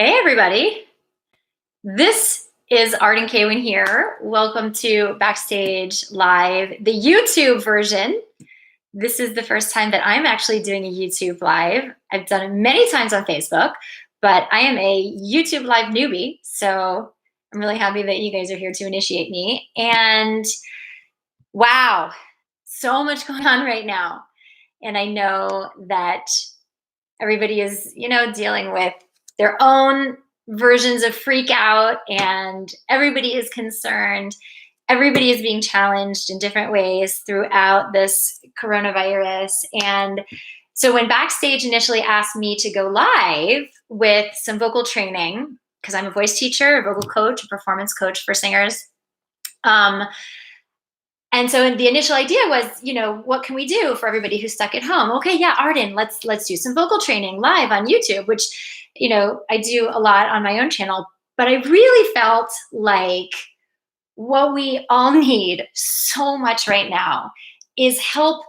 Hey everybody, this is Arden Kaywin here. Welcome to Backstage Live, the YouTube version. This is the first time that I'm actually doing a YouTube Live. I've done it many times on Facebook, but I am a YouTube Live newbie, so I'm really happy that you guys are here to initiate me. And wow, so much going on right now. And I know that everybody is, dealing with their own versions of freak out, and everybody is concerned. Everybody is being challenged in different ways throughout this coronavirus. And so when Backstage initially asked me to go live with some vocal training, because I'm a voice teacher, a vocal coach, a performance coach for singers, and so the initial idea was, what can we do for everybody who's stuck at home? Okay, yeah, Arden, let's do some vocal training live on YouTube, which, I do a lot on my own channel. But I really felt like what we all need so much right now is help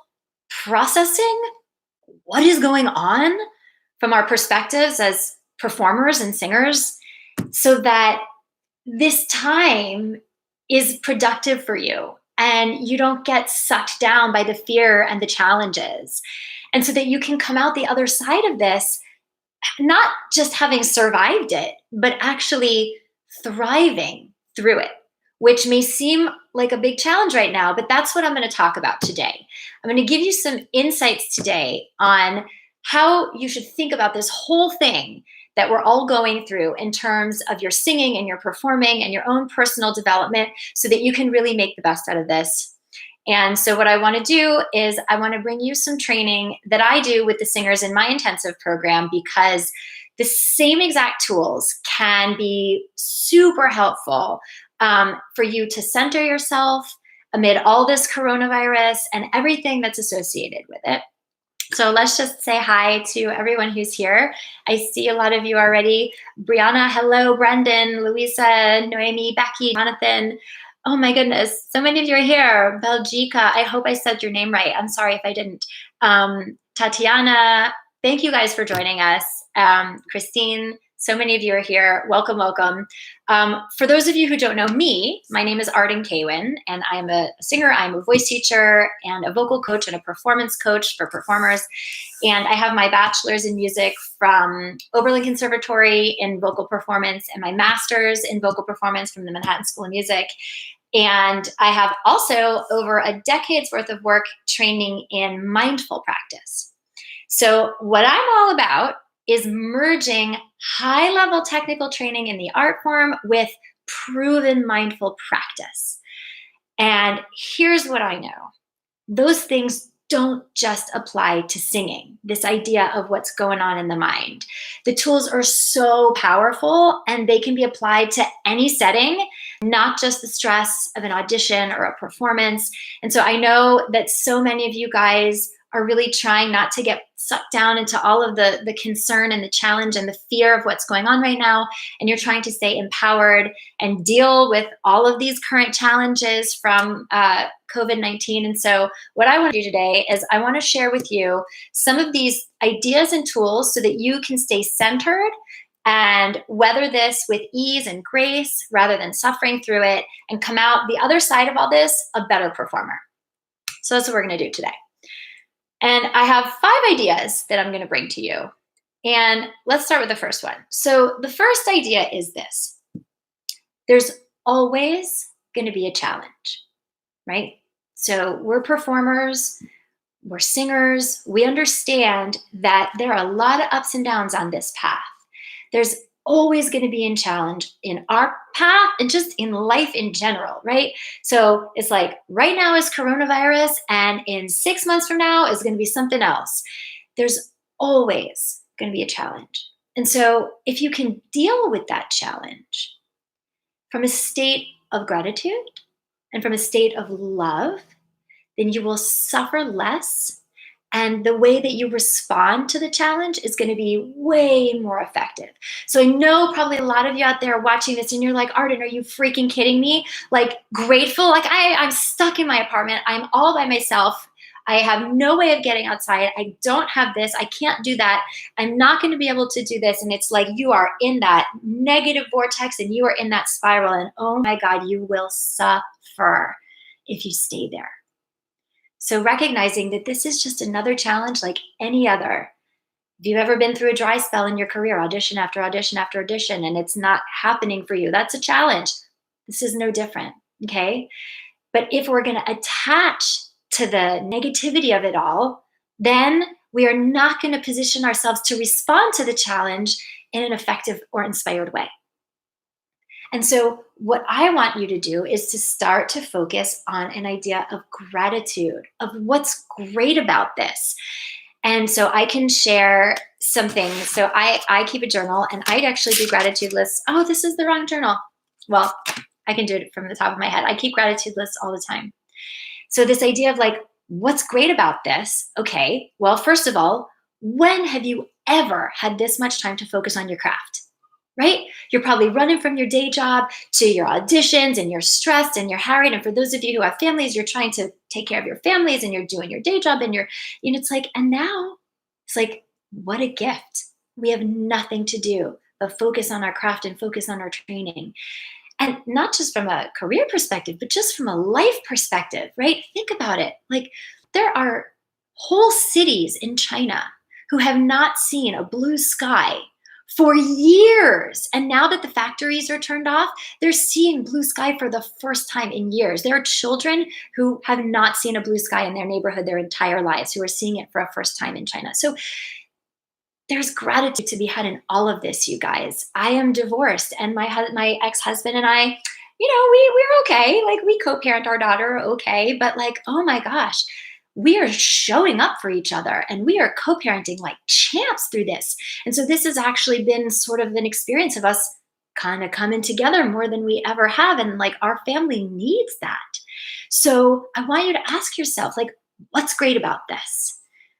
processing what is going on from our perspectives as performers and singers, so that this time is productive for you and you don't get sucked down by the fear and the challenges. And so that you can come out the other side of this, not just having survived it, but actually thriving through it, which may seem like a big challenge right now, but that's what I'm going to talk about today. I'm going to give you some insights today on how you should think about this whole thing that we're all going through in terms of your singing and your performing and your own personal development, so that you can really make the best out of this. And so what I want to do is I want to bring you some training that I do with the singers in my intensive program, because the same exact tools can be super helpful for you to center yourself amid all this coronavirus and everything that's associated with it. So let's just say hi to everyone who's here. I see a lot of you already. Brianna, hello. Brendan, Louisa, Noemi, Becky, Jonathan. Oh my goodness, so many of you are here. Belgica, I hope I said your name right. I'm sorry if I didn't. Tatiana, thank you guys for joining us. Christine, so many of you are here. Welcome, welcome. For those of you who don't know me, my name is Arden Kaywin, and I'm a singer, I'm a voice teacher, and a vocal coach and a performance coach for performers. And I have my bachelor's in music from Oberlin Conservatory in vocal performance, and my master's in vocal performance from the Manhattan School of Music. And I have also over a decade's worth of work training in mindful practice. So what I'm all about is merging high-level technical training in the art form with proven mindful practice. And here's what I know. Those things don't just apply to singing, this idea of what's going on in the mind. The tools are so powerful, and they can be applied to any setting, not just the stress of an audition or a performance. And so I know that so many of you guys are really trying not to get sucked down into all of the concern and the challenge and the fear of what's going on right now. And you're trying to stay empowered and deal with all of these current challenges from COVID-19. And so what I want to do today is I want to share with you some of these ideas and tools so that you can stay centered and weather this with ease and grace rather than suffering through it, and come out the other side of all this a better performer. So that's what we're going to do today. And I have 5 ideas that I'm going to bring to you. And let's start with the first one. So the first idea is this: there's always going to be a challenge, right? So we're performers, we're singers, we understand that there are a lot of ups and downs on this path. There's always going to be a challenge in our path and just in life in general, right? So it's like right now is coronavirus, and in 6 months from now is going to be something else. There's always going to be a challenge. And so if you can deal with that challenge from a state of gratitude and from a state of love, then you will suffer less. And the way that you respond to the challenge is going to be way more effective. So I know probably a lot of you out there are watching this and you're like, Arden, are you freaking kidding me? Like, grateful? Like I'm stuck in my apartment. I'm all by myself. I have no way of getting outside. I don't have this. I can't do that. I'm not going to be able to do this. And it's like you are in that negative vortex and you are in that spiral. And oh my God, you will suffer if you stay there. So recognizing that this is just another challenge like any other. If you've ever been through a dry spell in your career, audition after audition after audition, and it's not happening for you, that's a challenge. This is no different, okay? But if we're going to attach to the negativity of it all, then we are not going to position ourselves to respond to the challenge in an effective or inspired way. And so what I want you to do is to start to focus on an idea of gratitude, of what's great about this. And so I can share some things. So I keep a journal and I actually do gratitude lists. Oh, this is the wrong journal. Well, I can do it from the top of my head. I keep gratitude lists all the time. So this idea of like, what's great about this? Okay, well, first of all, when have you ever had this much time to focus on your craft? Right? You're probably running from your day job to your auditions and you're stressed and you're harried. And for those of you who have families, you're trying to take care of your families and you're doing your day job and it's like, and now it's like, what a gift. We have nothing to do but focus on our craft and focus on our training. And not just from a career perspective, but just from a life perspective, right? Think about it. Like there are whole cities in China who have not seen a blue sky for years. And now that the factories are turned off, they're seeing blue sky for the first time in years. There are children who have not seen a blue sky in their neighborhood their entire lives who are seeing it for a first time in China. So there's gratitude to be had in all of this, you guys. I am divorced and my ex-husband and I, we're okay. Like we co-parent our daughter, okay. But like, oh my gosh, we are showing up for each other and we are co-parenting like champs through this. And so this has actually been sort of an experience of us kind of coming together more than we ever have. And like our family needs that. So I want you to ask yourself, like, what's great about this?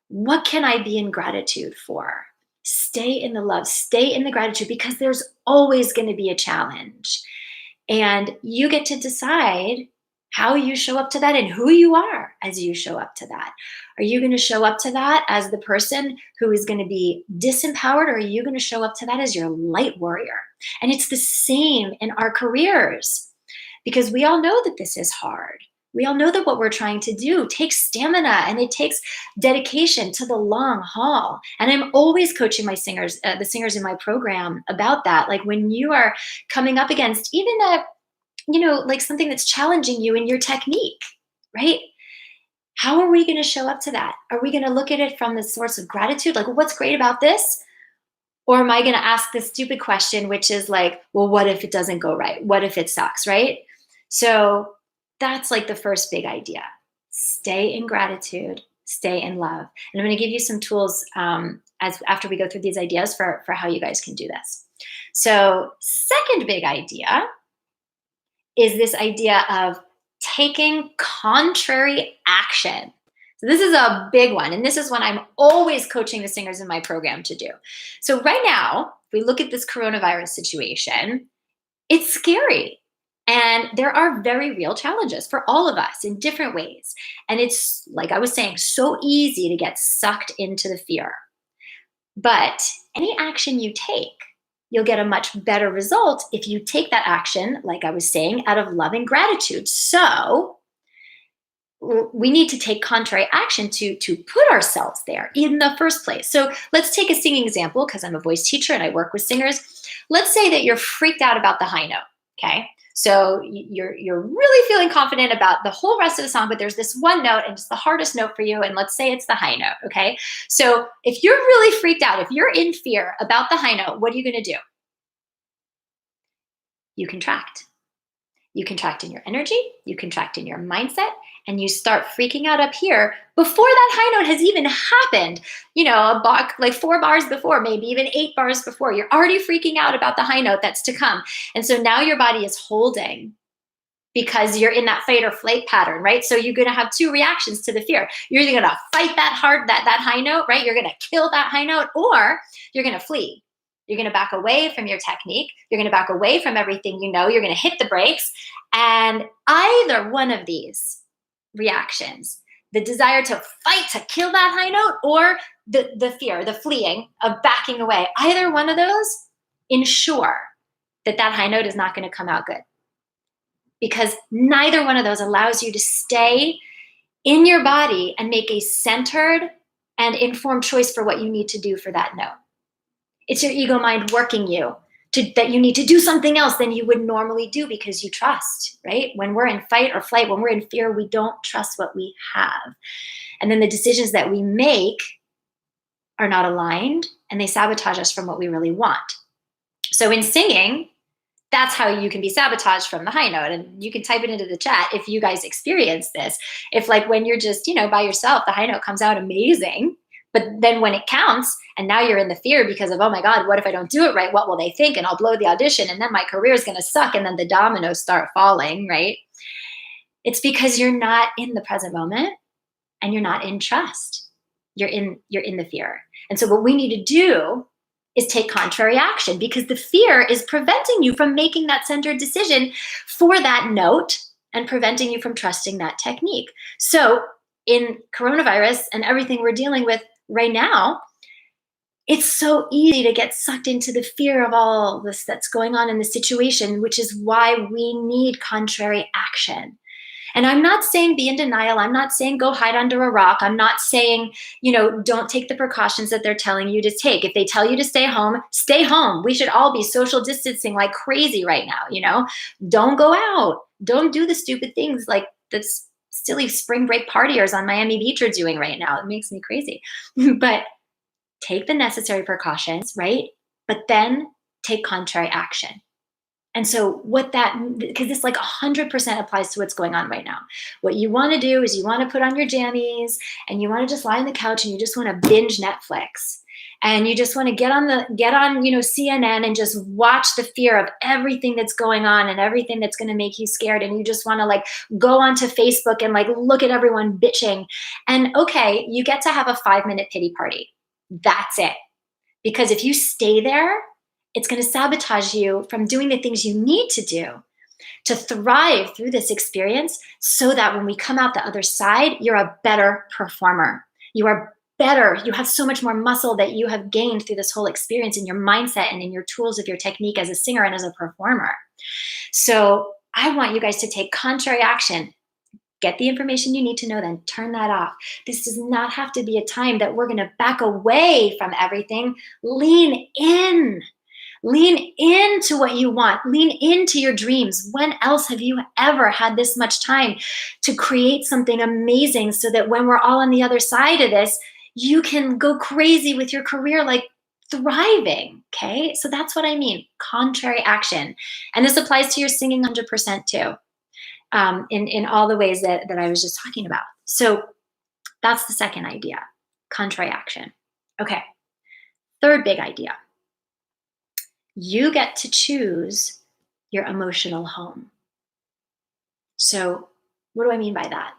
What can I be in gratitude for? Stay in the love, stay in the gratitude, because there's always going to be a challenge. And you get to decide how you show up to that and who you are as you show up to that. Are you going to show up to that as the person who is going to be disempowered, or are you going to show up to that as your light warrior? And it's the same in our careers, because we all know that this is hard. We all know that what we're trying to do takes stamina and it takes dedication to the long haul. And I'm always coaching my singers, the singers in my program, about that. Like when you are coming up against even like something that's challenging you in your technique, right? How are we going to show up to that? Are we going to look at it from the source of gratitude? Like, what's great about this? Or am I going to ask this stupid question, which is like, well, what if it doesn't go right? What if it sucks, right? So that's like the first big idea. Stay in gratitude, stay in love. And I'm going to give you some tools after we go through these ideas for how you guys can do this. So second big idea is this idea of taking contrary action. So this is a big one. And this is one I'm always coaching the singers in my program to do. So right now, if we look at this coronavirus situation, it's scary. And there are very real challenges for all of us in different ways. And it's, like I was saying, so easy to get sucked into the fear. But any action you take, you'll get a much better result if you take that action, like I was saying, out of love and gratitude. So we need to take contrary action to put ourselves there in the first place. So let's take a singing example, because I'm a voice teacher and I work with singers. Let's say that you're freaked out about the high note, okay? So you're really feeling confident about the whole rest of the song, but there's this one note and it's the hardest note for you. And let's say it's the high note, okay? So if you're really freaked out, if you're in fear about the high note, what are you going to do? You contract. You contract in your energy, you contract in your mindset, and you start freaking out up here before that high note has even happened. Like 4 bars before, maybe even 8 bars before. You're already freaking out about the high note that's to come. And so now your body is holding because you're in that fight or flight pattern, right? So you're going to have 2 reactions to the fear. You're either going to fight that hard, that high note, right? You're going to kill that high note, or you're going to flee. You're going to back away from your technique. You're going to back away from everything you know. You're going to hit the brakes. And either one of these reactions the desire to fight, to kill that high note, or the fear, the fleeing of backing away. Either one of those, ensure that that high note is not going to come out good. Because neither one of those allows you to stay in your body and make a centered and informed choice for what you need to do for that note. It's your ego mind working you that you need to do something else than you would normally do because you trust, right? When we're in fight or flight, when we're in fear, we don't trust what we have. And then the decisions that we make are not aligned and they sabotage us from what we really want. So in singing, that's how you can be sabotaged from the high note. And you can type it into the chat if you guys experience this. If like when you're just, by yourself, the high note comes out amazing, but then when it counts and now you're in the fear because of, oh my God, what if I don't do it right? What will they think? And I'll blow the audition and then my career is going to suck. And then the dominoes start falling, right? It's because you're not in the present moment and you're not in trust. You're in the fear. And so what we need to do is take contrary action because the fear is preventing you from making that centered decision for that note and preventing you from trusting that technique. So in coronavirus and everything we're dealing with right now, it's so easy to get sucked into the fear of all this that's going on in the situation, which is why we need contrary action. And I'm not saying be in denial. I'm not saying go hide under a rock. I'm not saying, don't take the precautions that they're telling you to take. If they tell you to stay home, stay home. We should all be social distancing like crazy right now, Don't go out. Don't do the stupid things like the silly spring break partiers on Miami Beach are doing right now. It makes me crazy. But take the necessary precautions, right? But then take contrary action. And so because this like 100% applies to what's going on right now. What you want to do is you want to put on your jammies and you want to just lie on the couch and you just want to binge Netflix. And you just want to get on CNN and just watch the fear of everything that's going on and everything that's going to make you scared. And you just want to like go onto Facebook and like look at everyone bitching. And okay, you get to have a 5-minute pity party. That's it. Because if you stay there, it's going to sabotage you from doing the things you need to do to thrive through this experience so that when we come out the other side, you're a better performer. You are better. You have so much more muscle that you have gained through this whole experience in your mindset and in your tools of your technique as a singer and as a performer. So I want you guys to take contrary action. Get the information you need to know, then turn that off. This does not have to be a time that we're going to back away from everything. Lean in. Lean into what you want. Lean into your dreams. When else have you ever had this much time to create something amazing so that when we're all on the other side of this, you can go crazy with your career, like thriving, okay? So that's what I mean, contrary action. And this applies to your singing 100% too, in all the ways that I was just talking about. So that's the second idea, contrary action. Okay, third big idea. You get to choose your emotional home. So what do I mean by that?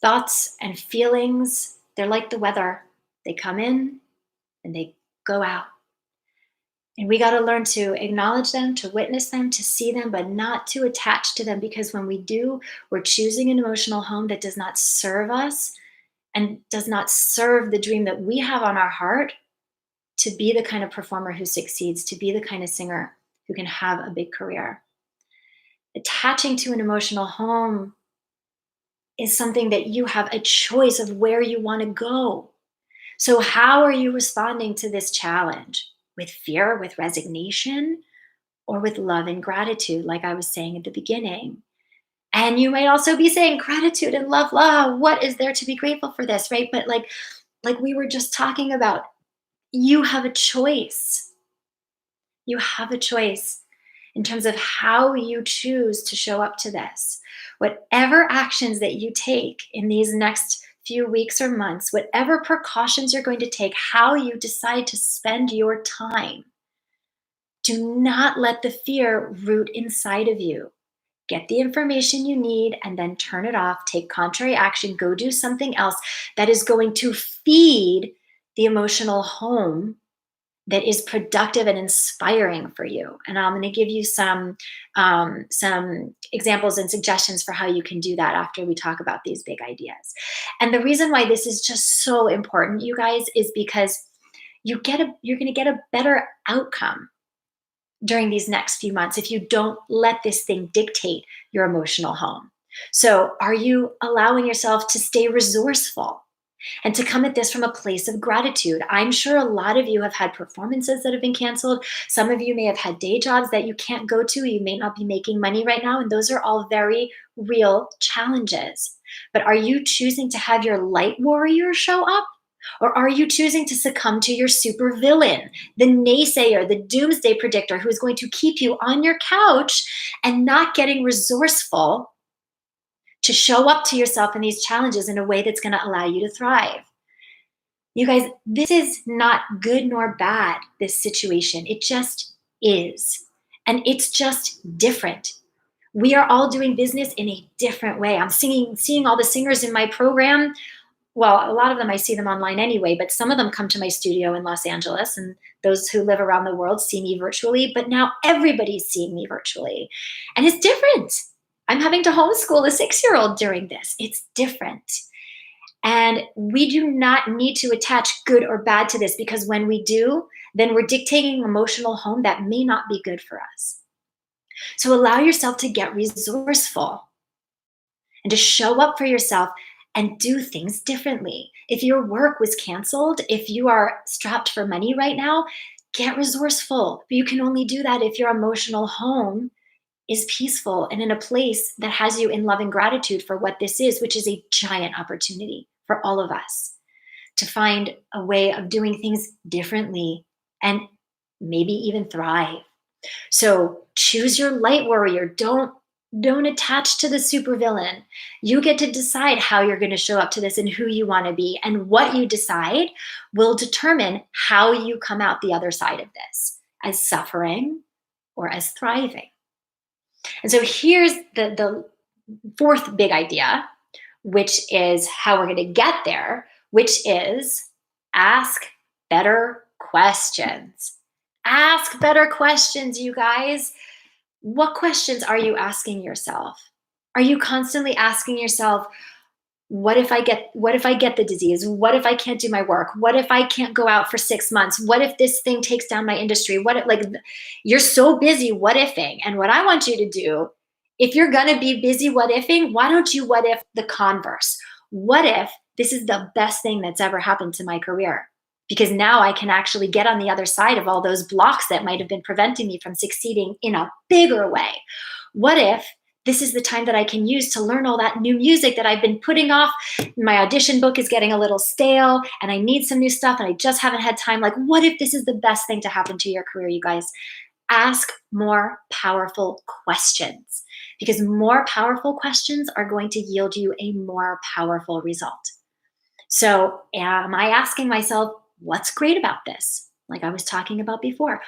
Thoughts and feelings, they're like the weather. They come in and they go out. And we got to learn to acknowledge them, to witness them, to see them, but not to attach to them, because when we do, we're choosing an emotional home that does not serve us and does not serve the dream that we have on our heart to be the kind of performer who succeeds, to be the kind of singer who can have a big career. Attaching to an emotional home is something that you have a choice of where you want to go. So how are you responding to this challenge? With fear, with resignation, or with love and gratitude, like I was saying at the beginning? And you might also be saying gratitude and love, what is there to be grateful for this, right? But like we were just talking about, you have a choice. You have a choice in terms of how you choose to show up to this. Whatever actions that you take in these next few weeks or months, whatever precautions you're going to take, how you decide to spend your time, do not let the fear root inside of you. Get the information you need and then turn it off. Take contrary action. Go do something else that is going to feed the emotional home that is productive and inspiring for you. And I'm going to give you some examples and suggestions for how you can do that after we talk about these big ideas. And the reason why this is just so important, you guys, is because you're going to get a better outcome during these next few months if you don't let this thing dictate your emotional home. So, are you allowing yourself to stay resourceful and to come at this from a place of gratitude? I'm sure a lot of you have had performances that have been canceled. Some of you may have had day jobs that you can't go to. You may not be making money right now. And those are all very real challenges. But are you choosing to have your light warrior show up? Or are you choosing to succumb to your supervillain, the naysayer, the doomsday predictor who's going to keep you on your couch and not getting resourceful to show up to yourself in these challenges in a way that's going to allow you to thrive? You guys, this is not good nor bad, this situation. It just is. And it's just different. We are all doing business in a different way. I'm seeing all the singers in my program. Well, a lot of them, I see them online anyway, but some of them come to my studio in Los Angeles, and those who live around the world see me virtually, but now everybody's seeing me virtually. And it's different. I'm having to homeschool a 6-year-old during this. It's different. And we do not need to attach good or bad to this, because when we do, then we're dictating an emotional home that may not be good for us. So allow yourself to get resourceful and to show up for yourself and do things differently. If your work was canceled, if you are strapped for money right now, get resourceful. But you can only do that if your emotional home is peaceful and in a place that has you in love and gratitude for what this is, which is a giant opportunity for all of us to find a way of doing things differently and maybe even thrive. So choose your light warrior. Don't attach to the supervillain. You get to decide how you're going to show up to this and who you want to be. And what you decide will determine how you come out the other side of this, as suffering or as thriving. And so here's the fourth big idea, which is how we're going to get there, which is ask better questions. Ask better questions, you guys. What questions are you asking yourself? Are you constantly asking yourself, what if I get the disease? What if I can't do my work? What if I can't go out for 6 months? What if this thing takes down my industry? You're so busy what ifing. And what I want you to do, if you're going to be busy what ifing, why don't you what if the converse? What if this is the best thing that's ever happened to my career? Because now I can actually get on the other side of all those blocks that might have been preventing me from succeeding in a bigger way. What if this is the time that I can use to learn all that new music that I've been putting off? My audition book is getting a little stale and I need some new stuff and I just haven't had time. What if this is the best thing to happen to your career, you guys? Ask more powerful questions, because more powerful questions are going to yield you a more powerful result. So am I asking myself, what's great about this? Like I was talking about before.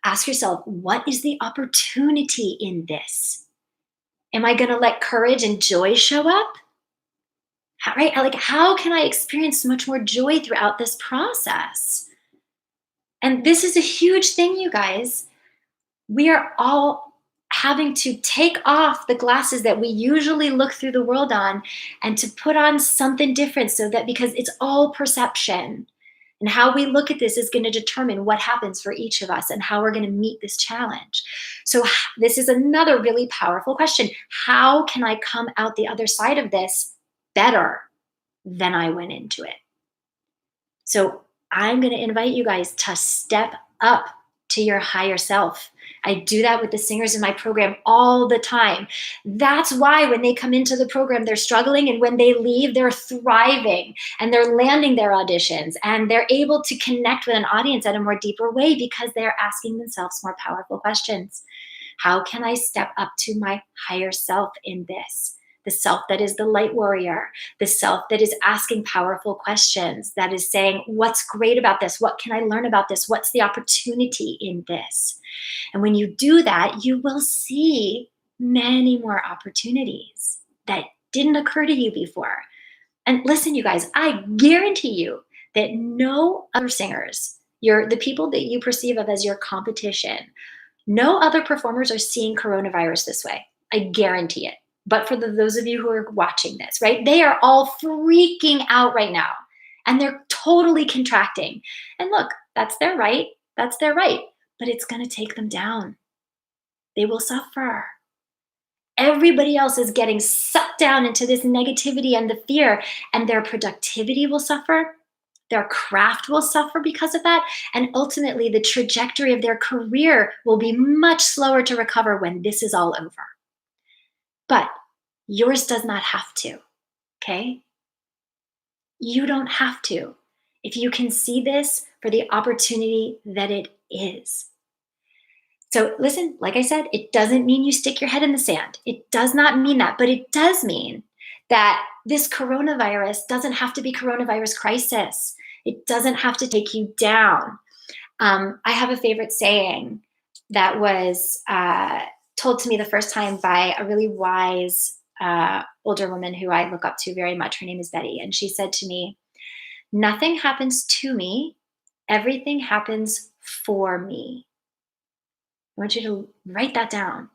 Ask yourself, what is the opportunity in this? Am I going to let courage and joy show up? How can I experience much more joy throughout this process? And this is a huge thing, you guys. We are all having to take off the glasses that we usually look through the world on and to put on something different, so that, because it's all perception. And how we look at this is going to determine what happens for each of us and how we're going to meet this challenge. So this is another really powerful question. How can I come out the other side of this better than I went into it? So I'm going to invite you guys to step up to your higher self. I do that with the singers in my program all the time. That's why when they come into the program, they're struggling, and when they leave, they're thriving and they're landing their auditions and they're able to connect with an audience at a more deeper way, because they're asking themselves more powerful questions. How can I step up to my higher self in this? The self that is the light warrior, the self that is asking powerful questions, that is saying, what's great about this? What can I learn about this? What's the opportunity in this? And when you do that, you will see many more opportunities that didn't occur to you before. And listen, you guys, I guarantee you that no other singers the people that you perceive of as your competition, no other performers are seeing coronavirus this way. I guarantee it. But for those of you who are watching this, right, they are all freaking out right now and they're totally contracting. And look, that's their right. That's their right. But it's going to take them down. They will suffer. Everybody else is getting sucked down into this negativity and the fear, and their productivity will suffer. Their craft will suffer because of that. And ultimately, the trajectory of their career will be much slower to recover when this is all over. But yours does not have to, okay? You don't have to. If you can see this for the opportunity that it is. So listen, like I said, it doesn't mean you stick your head in the sand. It does not mean that, but it does mean that this coronavirus doesn't have to be coronavirus crisis. It doesn't have to take you down. I have a favorite saying that was told to me the first time by a really wise older woman who I look up to very much. Her name is Betty. And she said to me, "Nothing happens to me. Everything happens for me." I want you to write that down.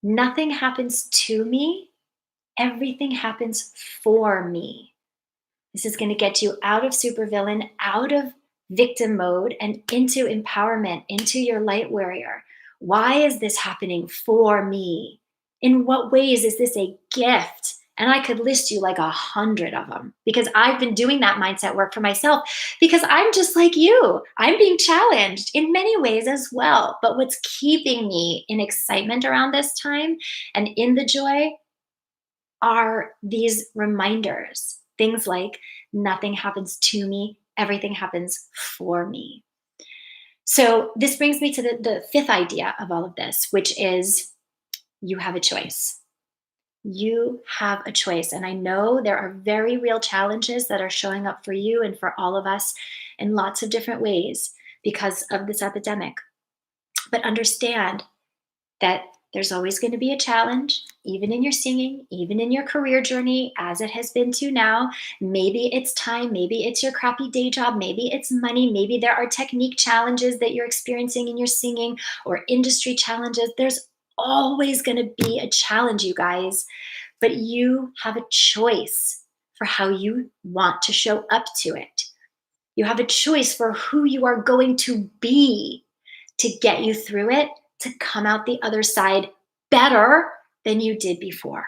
Nothing happens to me. Everything happens for me. This is going to get you out of supervillain, out of victim mode, and into empowerment, into your light warrior. Why is this happening for me? In what ways is this a gift? And I could list you like 100 of them because I've been doing that mindset work for myself because I'm just like you. I'm being challenged in many ways as well. But what's keeping me in excitement around this time and in the joy are these reminders. Things like nothing happens to me, everything happens for me. So this brings me to the fifth idea of all of this, which is you have a choice. You have a choice. And I know there are very real challenges that are showing up for you and for all of us in lots of different ways because of this epidemic. But understand that there's always going to be a challenge, even in your singing, even in your career journey, as it has been to now. Maybe it's time, maybe it's your crappy day job, maybe it's money, maybe there are technique challenges that you're experiencing in your singing or industry challenges. There's always going to be a challenge, you guys, but you have a choice for how you want to show up to it. You have a choice for who you are going to be to get you through it, to come out the other side better than you did before.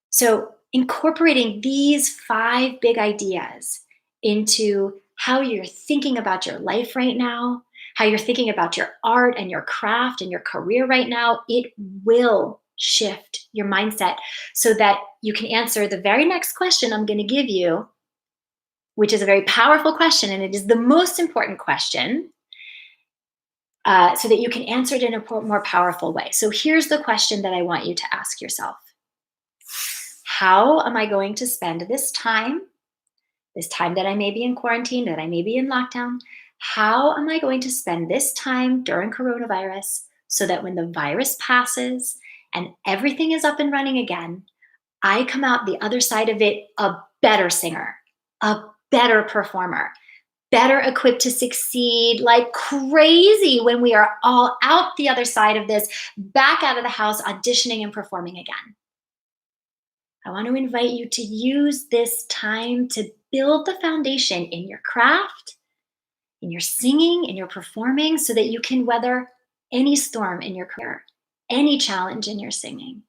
So incorporating these 5 big ideas into how you're thinking about your life right now, how you're thinking about your art and your craft and your career right now, it will shift your mindset so that you can answer the very next question I'm going to give you, which is a very powerful question, and it is the most important question, so that you can answer it in a more powerful way. So here's the question that I want you to ask yourself. How am I going to spend this time that I may be in quarantine, that I may be in lockdown? How am I going to spend this time during coronavirus so that when the virus passes and everything is up and running again, I come out the other side of it a better singer, a better performer, better equipped to succeed like crazy when we are all out the other side of this, back out of the house, auditioning and performing again. I want to invite you to use this time to build the foundation in your craft, in your singing, in your performing, so that you can weather any storm in your career, any challenge in your singing.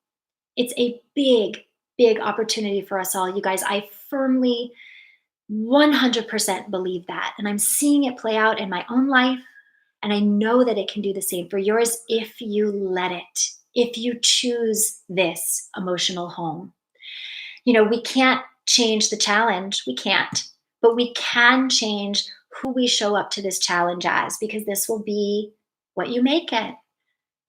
It's a big, big opportunity for us all. You guys, I firmly 100% believe that. And I'm seeing it play out in my own life. And I know that it can do the same for yours if you let it, if you choose this emotional home. We can't change the challenge. We can't. But we can change who we show up to this challenge as, because this will be what you make it.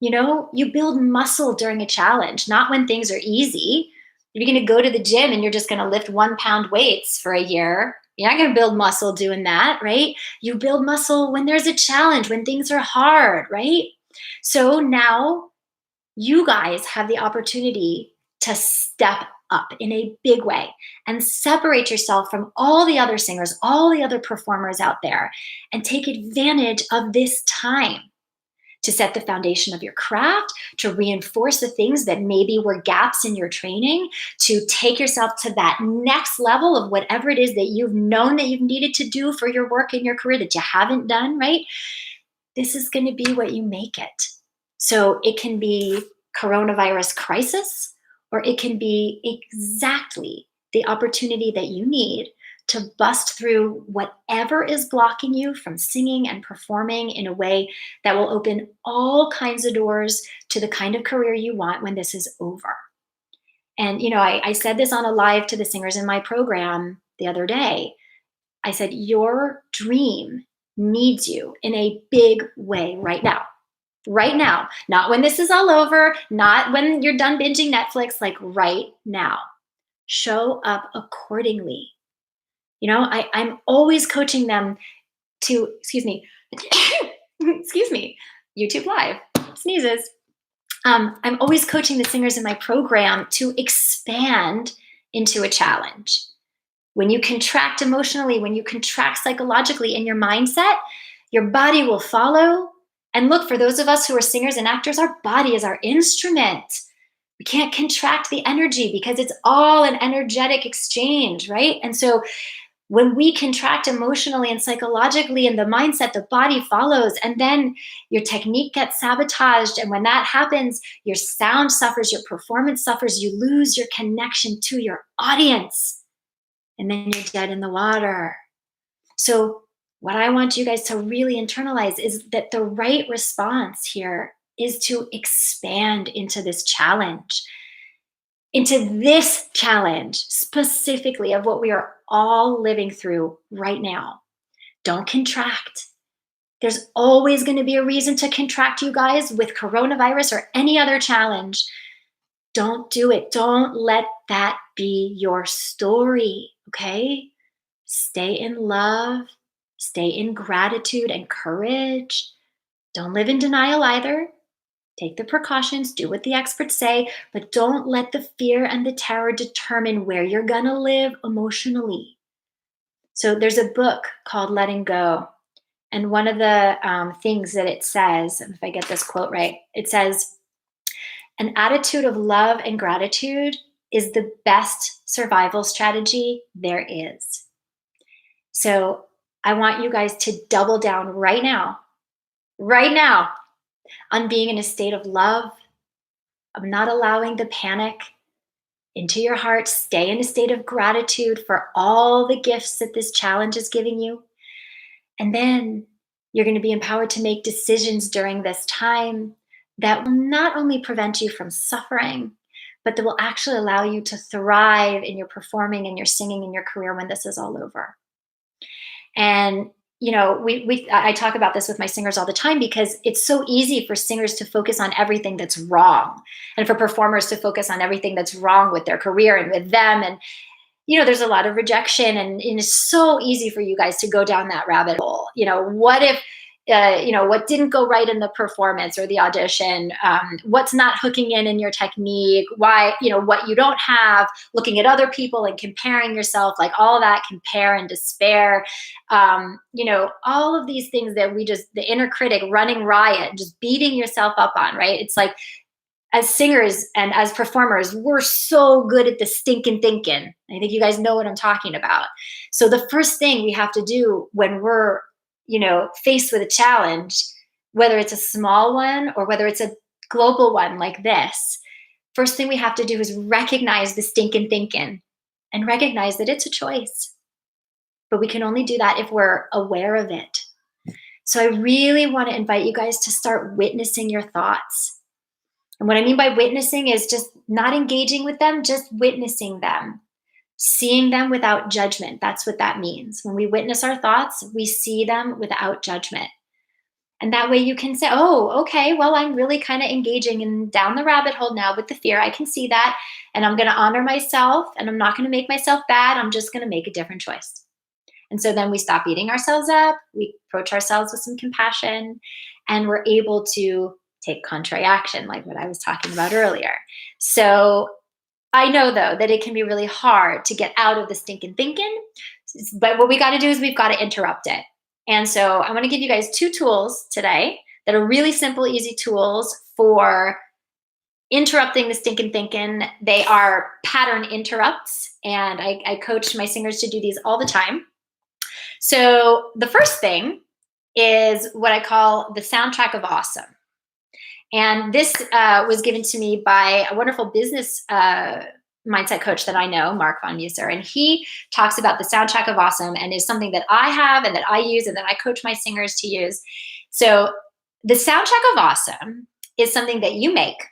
You build muscle during a challenge, not when things are easy. If you're going to go to the gym and you're just going to lift 1 pound weights for a year, you're not going to build muscle doing that, right? You build muscle when there's a challenge, when things are hard, right? So now you guys have the opportunity to step up in a big way and separate yourself from all the other singers, all the other performers out there, and take advantage of this time to set the foundation of your craft, to reinforce the things that maybe were gaps in your training, to take yourself to that next level of whatever it is that you've known that you've needed to do for your work in your career that you haven't done, right? This is going to be what you make it. So it can be coronavirus crisis, or it can be exactly the opportunity that you need to bust through whatever is blocking you from singing and performing in a way that will open all kinds of doors to the kind of career you want when this is over. And, I said this on a live to the singers in my program the other day. I said, your dream needs you in a big way right now. Right now, not when this is all over, not when you're done binging Netflix, like right now. Show up accordingly. I'm always coaching them to, excuse me, YouTube Live, sneezes. I'm always coaching the singers in my program to expand into a challenge. When you contract emotionally, when you contract psychologically in your mindset, your body will follow. And look, for those of us who are singers and actors, our body is our instrument. We can't contract the energy because it's all an energetic exchange, right? And so when we contract emotionally and psychologically in the mindset, the body follows, and then your technique gets sabotaged. And when that happens, your sound suffers, your performance suffers, you lose your connection to your audience, and then you're dead in the water. So what I want you guys to really internalize is that the right response here is to expand into this challenge. Into this challenge specifically of what we are all living through right now. Don't contract. There's always going to be a reason to contract, you guys, with coronavirus or any other challenge. Don't do it. Don't let that be your story, okay? Stay in love. Stay in gratitude and courage. Don't live in denial either. Take the precautions, do what the experts say, but don't let the fear and the terror determine where you're gonna live emotionally. So there's a book called Letting Go. And one of the things that it says, if I get this quote right, it says, an attitude of love and gratitude is the best survival strategy there is. So I want you guys to double down right now, on being in a state of love, of not allowing the panic into your heart. Stay in a state of gratitude for all the gifts that this challenge is giving you. And then you're going to be empowered to make decisions during this time that will not only prevent you from suffering, but that will actually allow you to thrive in your performing and your singing in your career when this is all over. And I talk about this with my singers all the time because it's so easy for singers to focus on everything that's wrong and for performers to focus on everything that's wrong with their career and with them. And, there's a lot of rejection, and it's so easy for you guys to go down that rabbit hole. What if, what didn't go right in the performance or the audition, what's not hooking in your technique, why, what you don't have, looking at other people and comparing yourself, like all that compare and despair, all of these things that the inner critic running riot, just beating yourself up on, right? It's like, as singers and as performers, we're so good at the stinking thinking. I think you guys know what I'm talking about. So the first thing we have to do when we're faced with a challenge, whether it's a small one or whether it's a global one like this, first thing we have to do is recognize the stinking thinking and recognize that it's a choice. But we can only do that if we're aware of it. So I really want to invite you guys to start witnessing your thoughts. And what I mean by witnessing is just not engaging with them, just witnessing them. Seeing them without judgment. That's what that means. When we witness our thoughts, we see them without judgment. And that way you can say, oh, okay, well, I'm really kind of engaging in down the rabbit hole now with the fear. I can see that. And I'm going to honor myself, and I'm not going to make myself bad. I'm just going to make a different choice. And so then we stop beating ourselves up. We approach ourselves with some compassion, and we're able to take contrary action, like what I was talking about earlier. So I know though that it can be really hard to get out of the stinking thinking, but what we got to do is we've got to interrupt it. And so I want to give you guys 2 tools today that are really simple, easy tools for interrupting the stinking thinking. They are pattern interrupts, and I coach my singers to do these all the time. So the first thing is what I call the soundtrack of awesome. And this was given to me by a wonderful business mindset coach that I know, Mark Von Muser. And he talks about the soundtrack of awesome, and is something that I have and that I use and that I coach my singers to use. So the soundtrack of awesome is something that you make,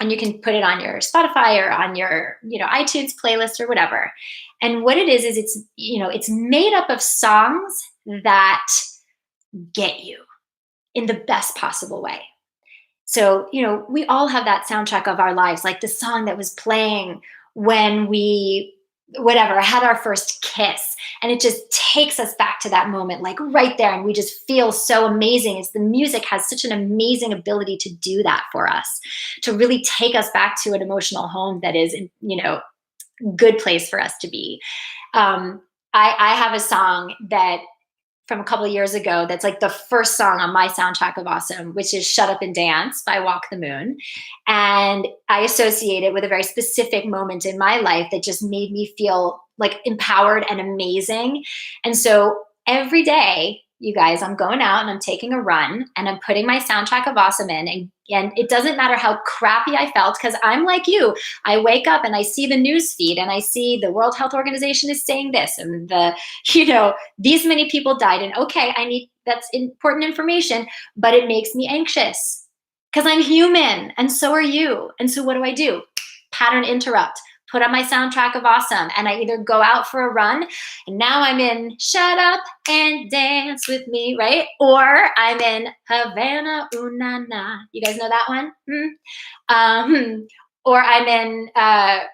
and you can put it on your Spotify or on your, iTunes playlist or whatever. And what it is it's made up of songs that get you in the best possible way. So, we all have that soundtrack of our lives, like the song that was playing when we, had our first kiss. And it just takes us back to that moment, like right there. And we just feel so amazing. The music has such an amazing ability to do that for us, to really take us back to an emotional home that is, good place for us to be. I have a song that from a couple of years ago that's like the first song on my soundtrack of awesome, which is Shut Up and Dance by Walk the Moon. And I associate it with a very specific moment in my life that just made me feel like empowered and amazing. And so every day, you guys, I'm going out and I'm taking a run and I'm putting my soundtrack of awesome in. And it doesn't matter how crappy I felt, because I'm like you. I wake up and I see the news feed and I see the World Health Organization is saying this, and these many people died. And okay, that's important information, but it makes me anxious because I'm human and so are you. And so what do? Pattern interrupt. Put on my soundtrack of awesome, and I either go out for a run, and now I'm in Shut Up and Dance with Me, right? Or I'm in Havana, ooh na na. You guys know that one? Or I'm in,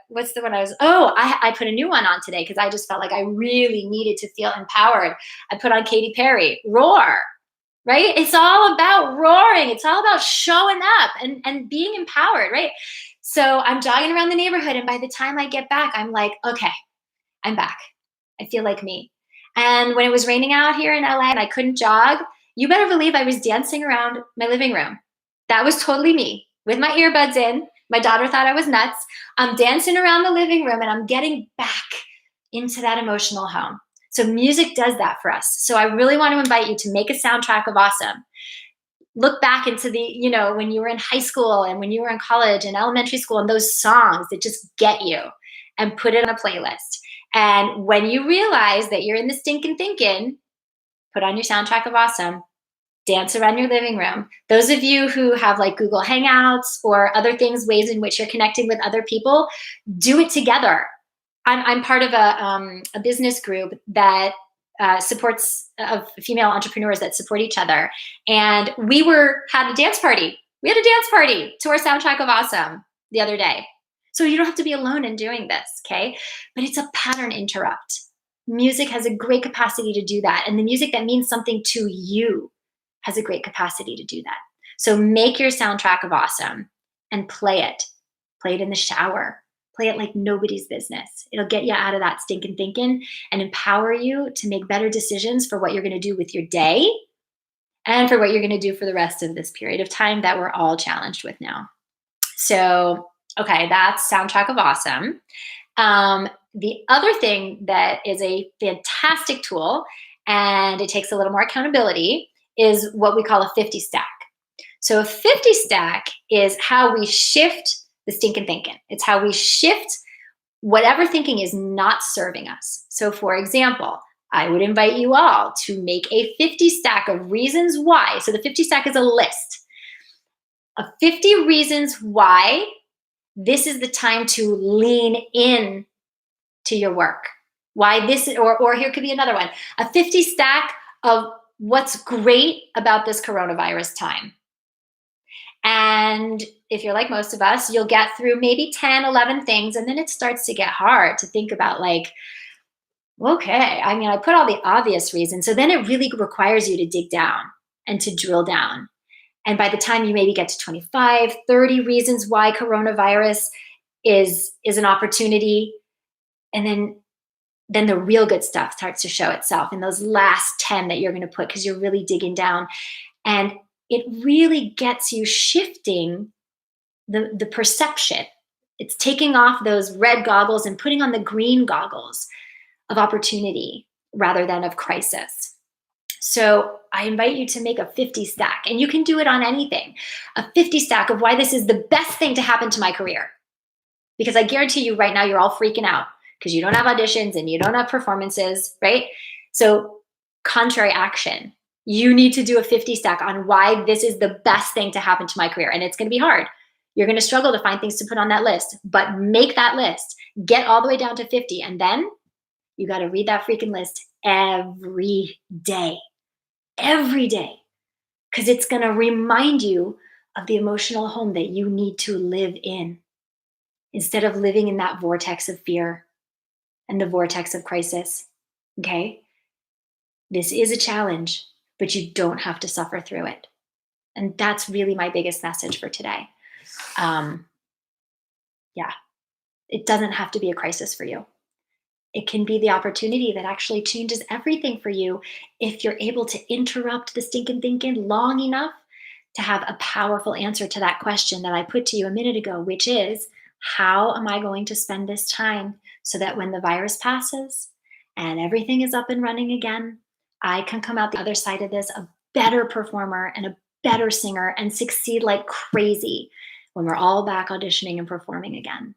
what's the one I put a new one on today because I just felt like I really needed to feel empowered. I put on Katy Perry, Roar, right? It's all about roaring. It's all about showing up and being empowered, right? So I'm jogging around the neighborhood, and by the time I get back, I'm like, okay, I'm back. I feel like me. And when it was raining out here in LA and I couldn't jog, you better believe I was dancing around my living room. That was totally me with my earbuds in. My daughter thought I was nuts. I'm dancing around the living room and I'm getting back into that emotional home. So music does that for us. So I really want to invite you to make a soundtrack of awesome. Look back into when you were in high school and when you were in college and elementary school, and those songs that just get you, and put it on a playlist. And when you realize that you're in the stinking thinking, put on your soundtrack of awesome, dance around your living room. Those of you who have like Google Hangouts or other things, ways in which you're connecting with other people, do it together. I'm part of a business group that supports of female entrepreneurs that support each other. And we had a dance party. We had a dance party to our soundtrack of awesome the other day. So you don't have to be alone in doing this, okay? But it's a pattern interrupt. Music has a great capacity to do that. And the music that means something to you has a great capacity to do that. So make your soundtrack of awesome and play it. Play it in the shower. Play it like nobody's business. It'll get you out of that stinking thinking and empower you to make better decisions for what you're going to do with your day and for what you're going to do for the rest of this period of time that we're all challenged with now. So, okay, that's soundtrack of awesome. The other thing that is a fantastic tool, and it takes a little more accountability, is what we call a 50 stack. So a 50 stack is how we shift the stinking thinking. It's how we shift whatever thinking is not serving us. So for example, I would invite you all to make a 50 stack of reasons why. So the 50 stack is a list of 50 reasons why this is the time to lean in to your work. Why this, or here could be another one, a 50 stack of what's great about this coronavirus time. And if you're like most of us, you'll get through maybe 10, 11 things, and then it starts to get hard to think about like, okay, I mean, I put all the obvious reasons. So then it really requires you to dig down and to drill down. And by the time you maybe get to 25, 30 reasons why coronavirus is an opportunity. And then the real good stuff starts to show itself in those last 10 that you're going to put, because you're really digging down. And it really gets you shifting the perception. It's taking off those red goggles and putting on the green goggles of opportunity rather than of crisis. So I invite you to make a 50 stack, and you can do it on anything. A 50 stack of why this is the best thing to happen to my career. Because I guarantee you right now you're all freaking out because you don't have auditions and you don't have performances, right? So contrary action, you need to do a 50 stack on why this is the best thing to happen to my career. And it's going to be hard. You're going to struggle to find things to put on that list, but make that list, get all the way down to 50. And then you got to read that freaking list every day, because it's going to remind you of the emotional home that you need to live in, instead of living in that vortex of fear and the vortex of crisis. Okay? This is a challenge, but you don't have to suffer through it. And that's really my biggest message for today. Yeah, it doesn't have to be a crisis for you. It can be the opportunity that actually changes everything for you if you're able to interrupt the stinking thinking long enough to have a powerful answer to that question that I put to you a minute ago, which is, how am I going to spend this time so that when the virus passes and everything is up and running again, I can come out the other side of this a better performer and a better singer and succeed like crazy when we're all back auditioning and performing again.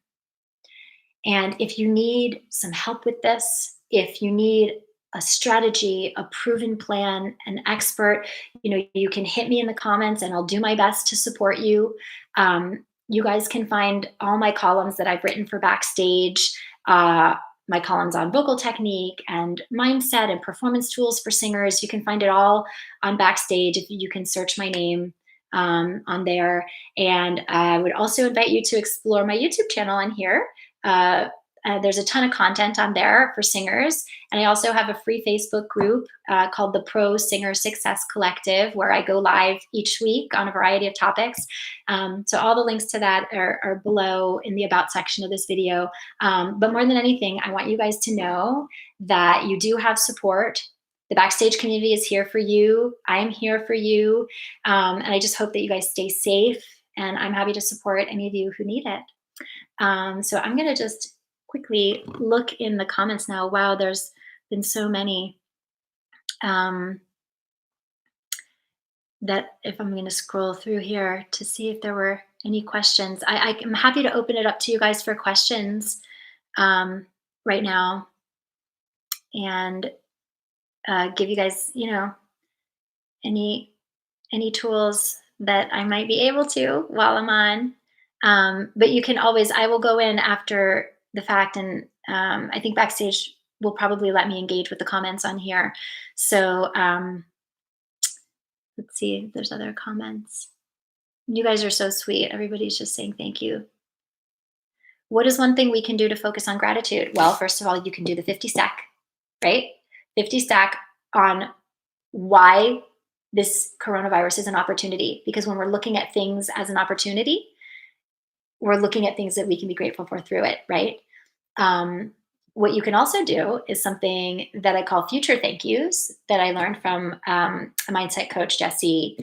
And if you need some help with this, if you need a strategy, a proven plan, an expert, you can hit me in the comments and I'll do my best to support you. You guys can find all my columns that I've written for Backstage, my columns on vocal technique and mindset and performance tools for singers. You can find it all on Backstage. If you can search my name on there. And I would also invite you to explore my YouTube channel on here. There's a ton of content on there for singers. And I also have a free Facebook group called the Pro Singer Success Collective, where I go live each week on a variety of topics. So all the links to that are below in the About section of this video. But more than anything, I want you guys to know that you do have support. The Backstage community is here for you. I am here for you. And I just hope that you guys stay safe. And I'm happy to support any of you who need it. So I'm going to just quickly look in the comments now. Wow, there's been so many that if I'm going to scroll through here to see if there were any questions, I'm happy to open it up to you guys for questions right now and give you guys, any tools that I might be able to while I'm on. But you can always, I will go in after the fact, and I think Backstage will probably let me engage with the comments on here. So let's see if there's other comments. You guys are so sweet. Everybody's just saying thank you. What is one thing we can do to focus on gratitude? Well, first of all, you can do the 50 stack, right? 50 stack on why this coronavirus is an opportunity. Because when we're looking at things as an opportunity, we're looking at things that we can be grateful for through it, right? What you can also do is something that I call future thank yous that I learned from a mindset coach, Jesse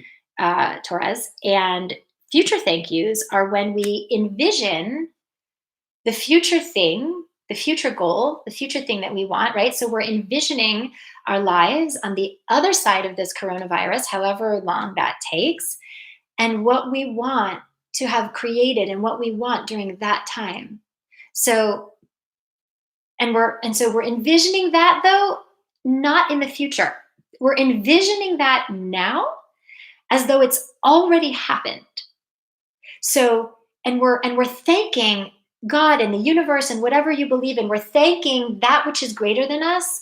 Torres. And future thank yous are when we envision the future thing, the future goal, the future thing that we want, right? So we're envisioning our lives on the other side of this coronavirus, however long that takes, and what we want to have created and what we want during that time. So we're envisioning that, though, not in the future. We're envisioning that now as though it's already happened. So, and we're thanking God and the universe and whatever you believe in. We're thanking that which is greater than us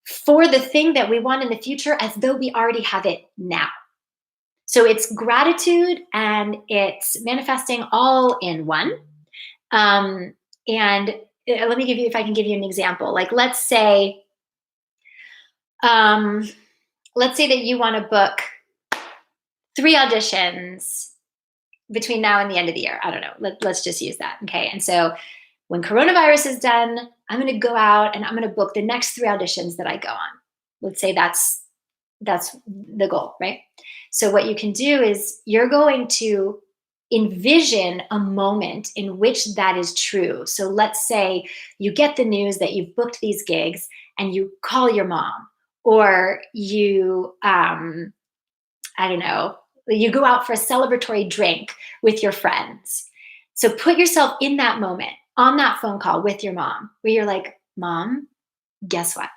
for the thing that we want in the future as though we already have it now. So it's gratitude and it's manifesting all in one. And let me give you, if I can give you an example, like let's say that you want to book 3 auditions between now and the end of the year. I don't know. Let's just use that. Okay. And so when coronavirus is done, I'm going to go out and I'm going to book the next 3 auditions that I go on. Let's say that's the goal, right? So what you can do is you're going to envision a moment in which that is true. So let's say you get the news that you've booked these gigs and you call your mom, or you I don't know, you go out for a celebratory drink with your friends. So put yourself in that moment on that phone call with your mom where you're like, Mom, guess what?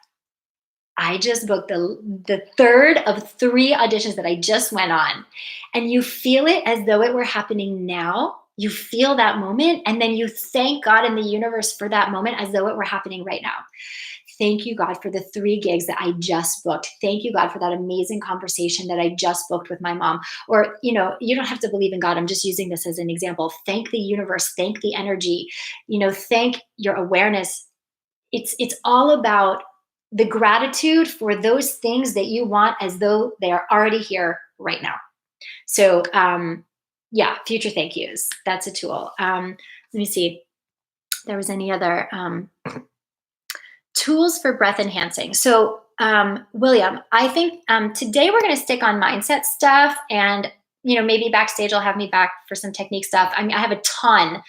I just booked the third of 3 auditions that I just went on. And you feel it as though it were happening now. You feel that moment, and then you thank God and the universe for that moment as though it were happening right now. Thank you, God, for the 3 gigs that I just booked. Thank you, God, for that amazing conversation that I just booked with my mom. Or, you don't have to believe in God. I'm just using this as an example. Thank the universe. Thank the energy. Thank your awareness. It's all about the gratitude for those things that you want as though they are already here right now. So, yeah, future thank yous. That's a tool. Let me see. There was any other tools for breath enhancing. So, William, I think today we're going to stick on mindset stuff, and maybe backstage I'll have me back for some technique stuff. I mean, I have a ton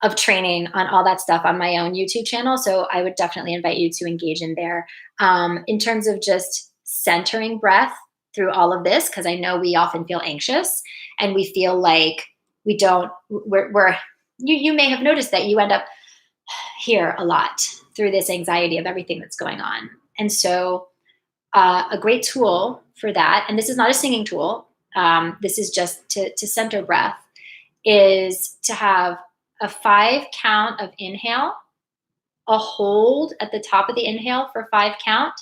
of training on all that stuff on my own YouTube channel. So I would definitely invite you to engage in there. In terms of just centering breath through all of this, because I know we often feel anxious and we feel like you may have noticed that you end up here a lot through this anxiety of everything that's going on. And so a great tool for that, and this is not a singing tool, this is just to center breath, is to have a 5 count of inhale, a hold at the top of the inhale for 5 count,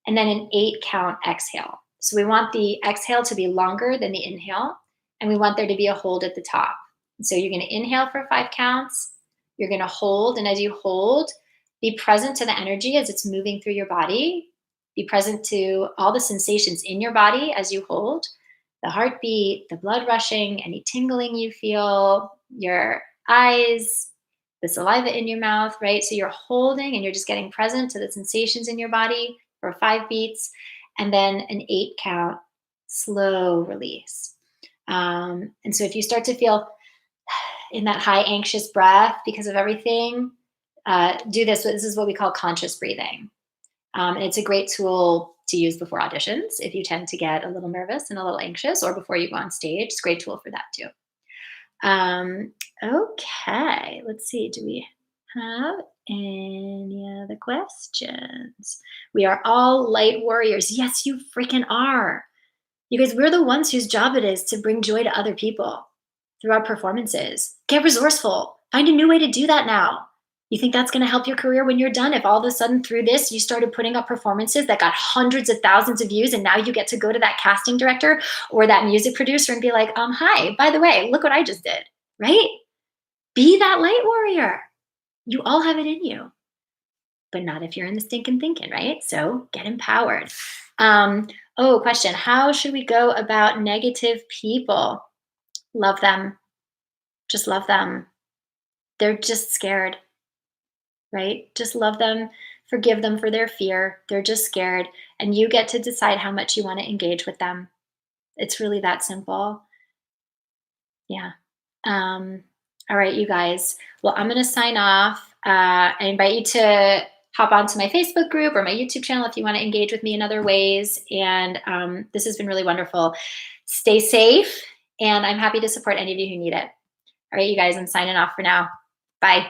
and then an 8 count exhale. So we want the exhale to be longer than the inhale, and we want there to be a hold at the top. So you're going to inhale for 5 counts, you're going to hold, and as you hold, be present to the energy as it's moving through your body. Be present to all the sensations in your body as you hold, the heartbeat, the blood rushing, any tingling you feel, your eyes, the saliva in your mouth, right? So you're holding and you're just getting present to the sensations in your body for 5 beats, and then an 8 count, slow release. And so if you start to feel in that high anxious breath because of everything, do this. This is what we call conscious breathing. And it's a great tool to use before auditions if you tend to get a little nervous and a little anxious, or before you go on stage. It's a great tool for that too. Okay, let's see. Do we have any other questions? We are all light warriors. Yes, you freaking are. You guys, we're the ones whose job it is to bring joy to other people through our performances. Get resourceful. Find a new way to do that now. You think that's going to help your career when you're done? If all of a sudden through this, you started putting up performances that got hundreds of thousands of views, and now you get to go to that casting director or that music producer and be like, hi, by the way, look what I just did, right? Be that light warrior. You all have it in you, but not if you're in the stinking thinking, right? So get empowered. Question. How should we go about negative people? Love them. Just love them. They're just scared, right? Just love them. Forgive them for their fear. They're just scared. And you get to decide how much you want to engage with them. It's really that simple. Yeah. All right, you guys. Well, I'm going to sign off. I invite you to hop onto my Facebook group or my YouTube channel if you want to engage with me in other ways. And this has been really wonderful. Stay safe, and I'm happy to support any of you who need it. All right, you guys, I'm signing off for now. Bye.